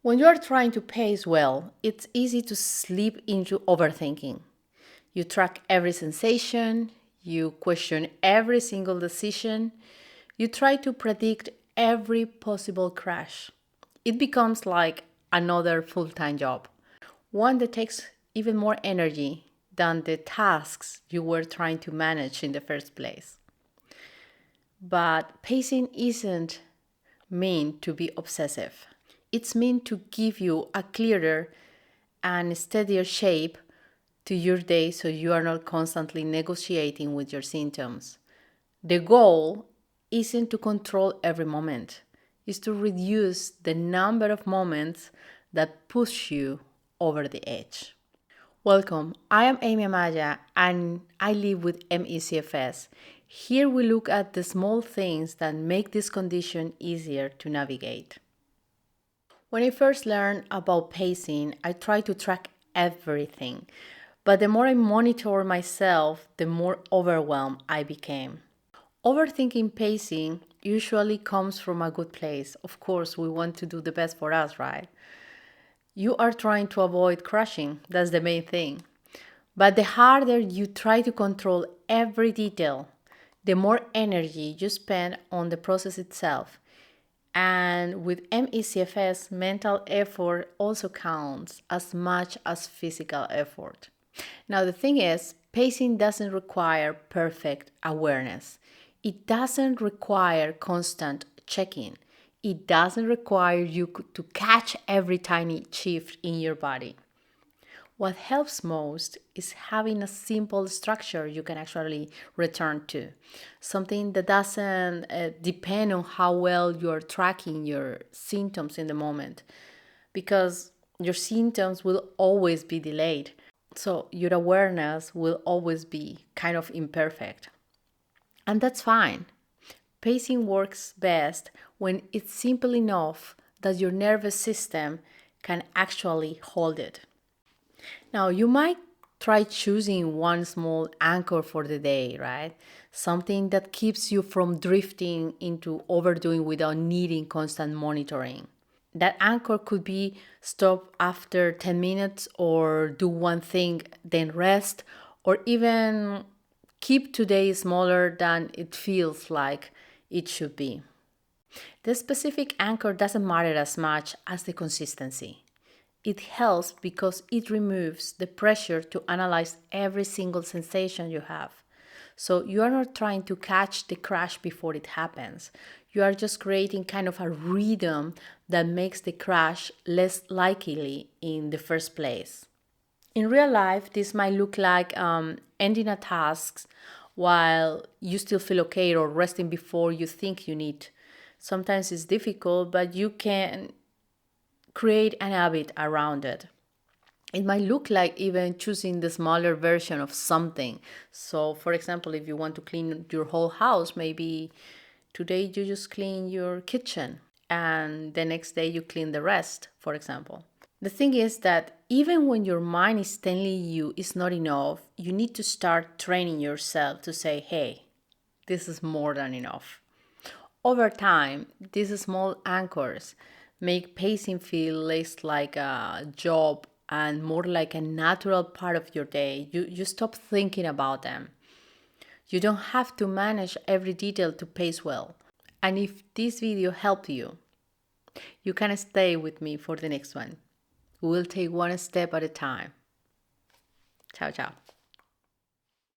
When you are trying to pace well, it's easy to slip into overthinking. You track every sensation, you question every single decision, you try to predict every possible crash. It becomes like another full time job, one that takes even more energy than the tasks you were trying to manage in the first place. But pacing isn't meant to be obsessive. It's meant to give you a clearer and steadier shape to your day so you are not constantly negotiating with your symptoms. The goal isn't to control every moment, it's to reduce the number of moments that push you over the edge. Welcome, I am Amy Amaya and I live with MECFS. Here we look at the small things that make this condition easier to navigate. When I first learned about pacing, I tried to track everything. But the more I monitor myself, the more overwhelmed I became. Overthinking pacing usually comes from a good place. Of course, we want to do the best for us, right? You are trying to avoid crashing, that's the main thing. But the harder you try to control every detail, the more energy you spend on the process itself. And with MECFS, mental effort also counts as much as physical effort. Now, the thing is, pacing doesn't require perfect awareness. It doesn't require constant checking. It doesn't require you to catch every tiny shift in your body. What helps most is having a simple structure you can actually return to. Something that doesn't depend on how well you're tracking your symptoms in the moment, because your symptoms will always be delayed. So your awareness will always be kind of imperfect. And that's fine. Pacing works best when it's simple enough that your nervous system can actually hold it. Now, you might try choosing one small anchor for the day, right? Something that keeps you from drifting into overdoing without needing constant monitoring. That anchor could be stop after 10 minutes or do one thing, then rest, or even keep today smaller than it feels like it should be. The specific anchor doesn't matter as much as the consistency. It helps because it removes the pressure to analyze every single sensation you have. So you are not trying to catch the crash before it happens. You are just creating kind of a rhythm that makes the crash less likely in the first place. In real life, this might look like ending a task while you still feel okay or resting before you think you need. Sometimes it's difficult, but you can create an habit around it. It might look like even choosing the smaller version of something. So, for example, if you want to clean your whole house, maybe today you just clean your kitchen and the next day you clean the rest, for example. The thing is that even when your mind is telling you it's not enough, you need to start training yourself to say, hey, this is more than enough. Over time, these small anchors make pacing feel less like a job and more like a natural part of your day. You stop thinking about them. You don't have to manage every detail to pace well. And if this video helped you, you can stay with me for the next one. We'll take one step at a time. Ciao, ciao.